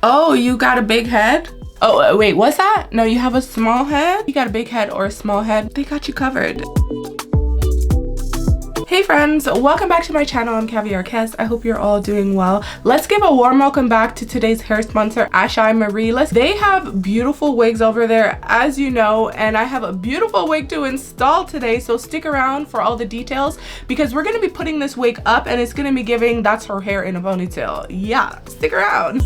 Oh, you got a big head? Oh, wait, what's that? No, you have a small head? You got a big head or a small head? They got you covered. Hey friends, welcome back to my channel. I'm caviarkezzy. I hope you're all doing well. Let's give a warm welcome back to today's hair sponsor, Ashimary. They have beautiful wigs over there, as you know, and I have a beautiful wig to install today, so stick around for all the details because we're going to be putting this wig up and it's going to be giving that's her hair in a ponytail. Yeah, stick around.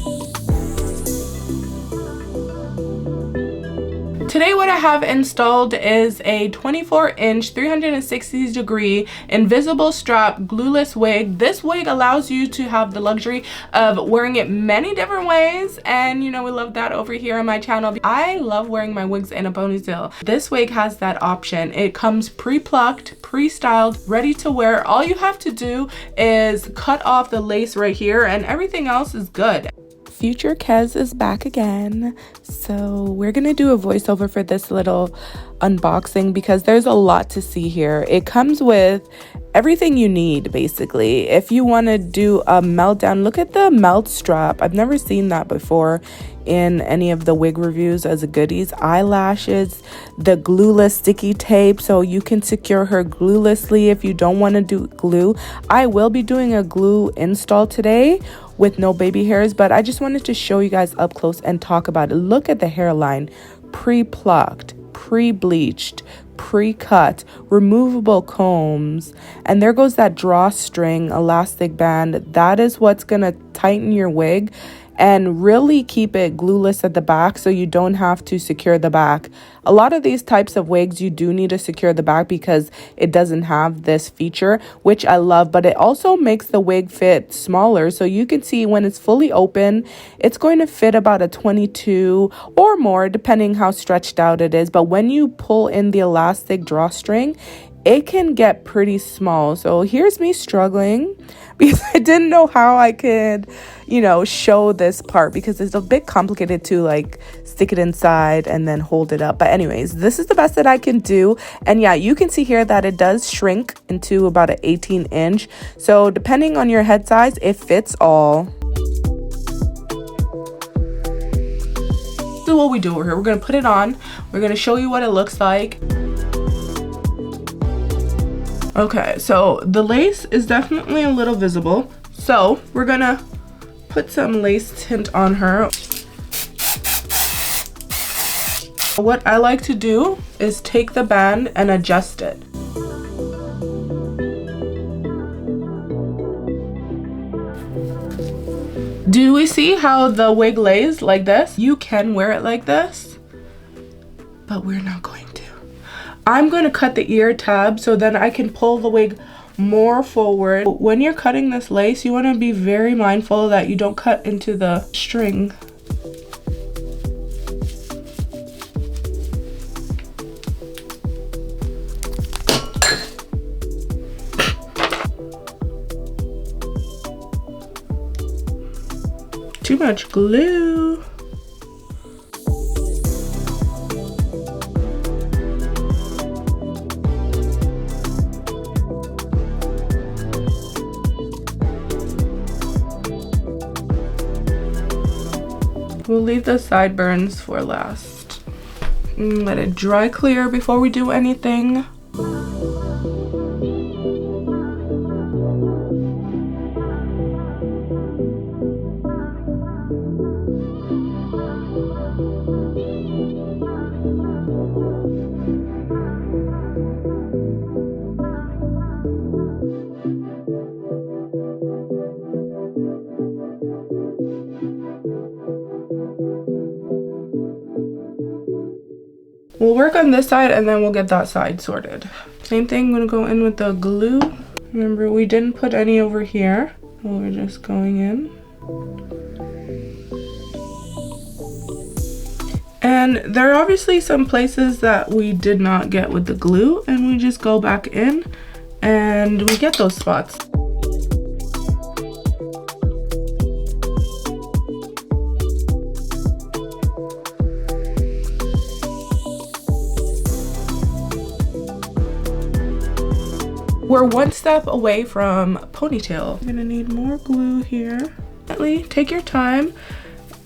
Today what I have installed is a 24-inch 360-degree invisible strap glueless wig. This wig allows you to have the luxury of wearing it many different ways, and you know we love that over here on my channel. I love wearing my wigs in a ponytail. This wig has that option. It comes pre-plucked, pre-styled, ready to wear. All you have to do is cut off the lace right here and everything else is good. Future Kez is back again, so we're gonna do a voiceover for this little unboxing because there's a lot to see here. It comes with everything you need basically. If you want to do a meltdown, look at the melt strap. I've never seen that before in any of the wig reviews as a goodies. Eyelashes, the glueless sticky tape so you can secure her gluelessly if you don't want to do glue. I will be doing a glue install today with no baby hairs, but I just wanted to show you guys up close and talk about it. Look at the hairline, pre-plucked, pre-bleached, pre-cut, removable combs, and there goes that drawstring elastic band. That is what's gonna tighten your wig and really keep it glueless at the back so you don't have to secure the back. A lot of these types of wigs you do need to secure the back because it doesn't have this feature, which I love, but it also makes the wig fit smaller. So you can see when it's fully open, it's going to fit about a 22 or more depending how stretched out it is. But when you pull in the elastic drawstring, it can get pretty small. So here's me struggling because I didn't know how I could, you know, show this part because it's a bit complicated to like stick it inside and then hold it up. But anyways, this is the best that I can do. And yeah, you can see here that it does shrink into about an 18-inch. So depending on your head size, it fits all. So what we do here, we're going to put it on. We're going to show you what it looks like. Okay, so the lace is definitely a little visible. So we're gonna put some lace tint on her. What I like to do is take the band and adjust it. Do we see how the wig lays like this? You can wear it like this, but we're not going to. I'm going to cut the ear tab so then I can pull the wig more forward. When you're cutting this lace, you want to be very mindful that you don't cut into the string. Too much glue. We'll leave the sideburns for last. Let it dry clear before we do anything. We'll work on this side and then we'll get that side sorted. Same thing, I'm gonna go in with the glue. Remember, we didn't put any over here. We're just going in. And there are obviously some places that we did not get with the glue, and we just go back in and we get those spots. We're one step away from ponytail. I'm gonna need more glue here. Take your time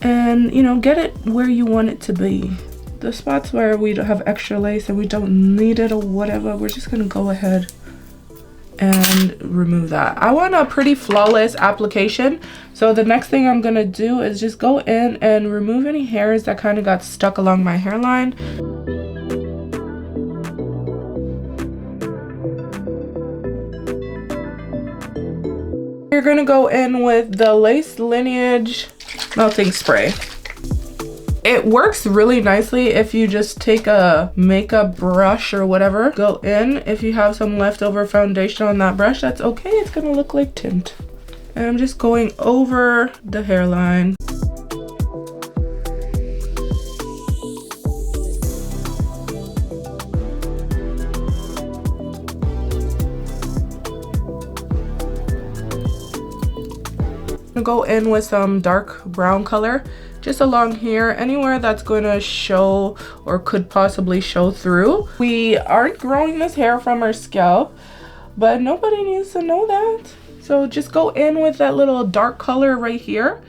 and, you know, get it where you want it to be. The spots where we don't have extra lace and we don't need it or whatever, we're just gonna go ahead and remove that. I want a pretty flawless application, so the next thing I'm gonna do is just go in and remove any hairs that kind of got stuck along my hairline. You're gonna go in with the Lace Lineage melting spray. It works really nicely if you just take a makeup brush or whatever, go in. If you have some leftover foundation on that brush, that's okay, it's gonna look like tint. And I'm just going over the hairline. Go in with some dark brown color just along here, anywhere that's going to show or could possibly show through. We aren't growing this hair from our scalp, but nobody needs to know that. So just go in with that little dark color right here,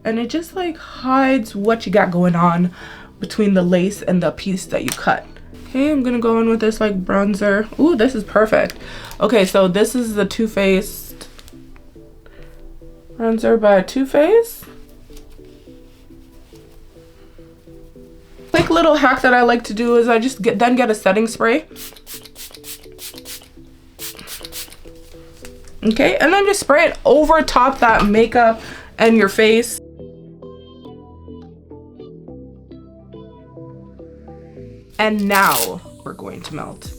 and it just like hides what you got going on between the lace and the piece that you cut. Okay, I'm gonna go in with this like bronzer. Ooh, this is perfect. Okay, so this is the Too Faced bronzer by Too Faced. Quick little hack that I like to do is I just get a setting spray. Okay, and then just spray it over top that makeup and your face. And now we're going to melt.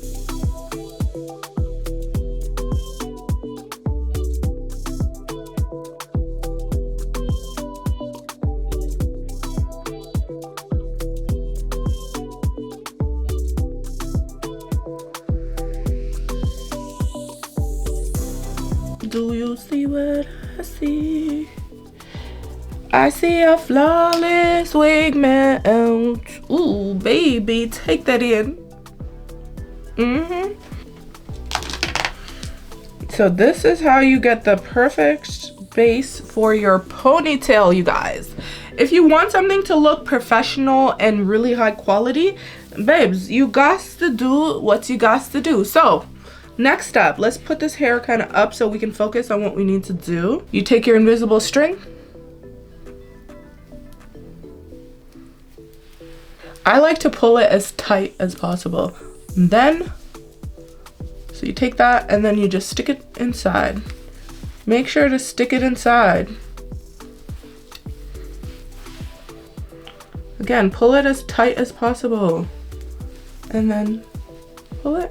Do you see what I see? I see a flawless wig melt. Ooh, baby, take that in. So this is how you get the perfect base for your ponytail, you guys. If you want something to look professional and really high quality, babes, you got to do what you got to do. So next up, let's put this hair kind of up so we can focus on what we need to do. You take your invisible string. I like to pull it as tight as possible. And then, so you take that and then you just stick it inside. Make sure to stick it inside. Again, pull it as tight as possible. And then pull it.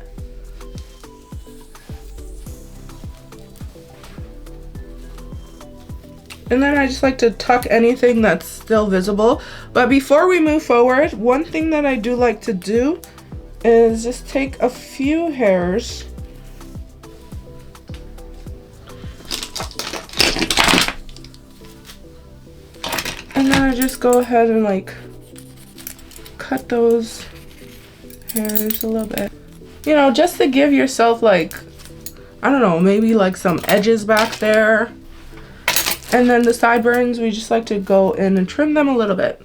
And then I just like to tuck anything that's still visible. But before we move forward, one thing that I do like to do is just take a few hairs and then I just go ahead and like cut those hairs a little bit. You know, just to give yourself like, I don't know, maybe like some edges back there. And then the sideburns, we just like to go in and trim them a little bit.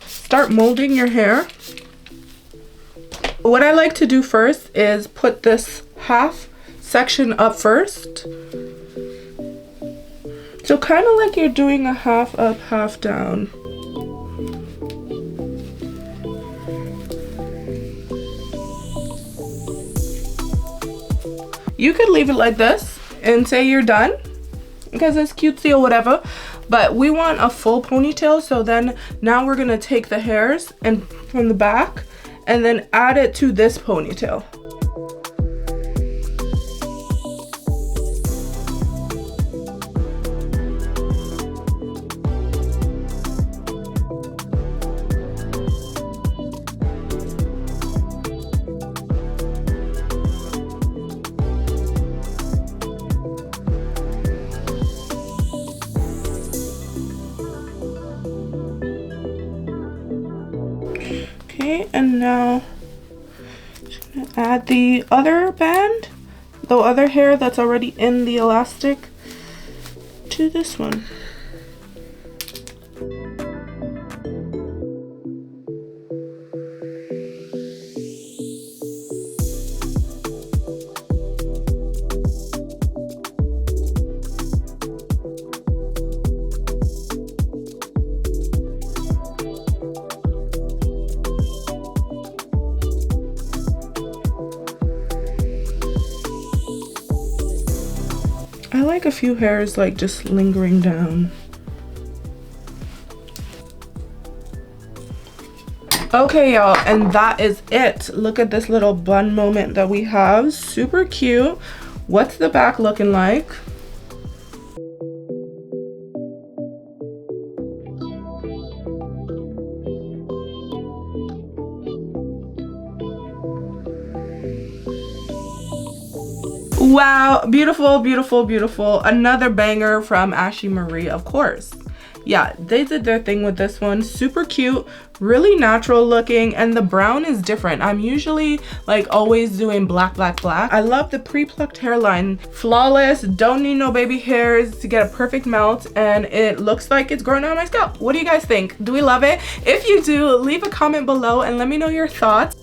Start molding your hair. What I like to do first is put this half section up first. So kind of like you're doing a half up, half down. You could leave it like this and say you're done because it's cutesy or whatever, but we want a full ponytail. So then now we're gonna take the hairs and from the back and then add it to this ponytail. Okay, and now just gonna add the other band, the other hair that's already in the elastic, to this one. I like a few hairs like just lingering down. Okay, y'all, and that is it. Look at this little bun moment that we have. Super cute. What's the back looking like? Wow, beautiful, beautiful, beautiful. Another banger from Ashimary, of course. Yeah, they did their thing with this one. Super cute, really natural looking, and the brown is different. I'm usually like always doing black, black, black. I love the pre-plucked hairline. Flawless, don't need no baby hairs to get a perfect melt, and it looks like it's growing on my scalp. What do you guys think? Do we love it? If you do, leave a comment below and let me know your thoughts.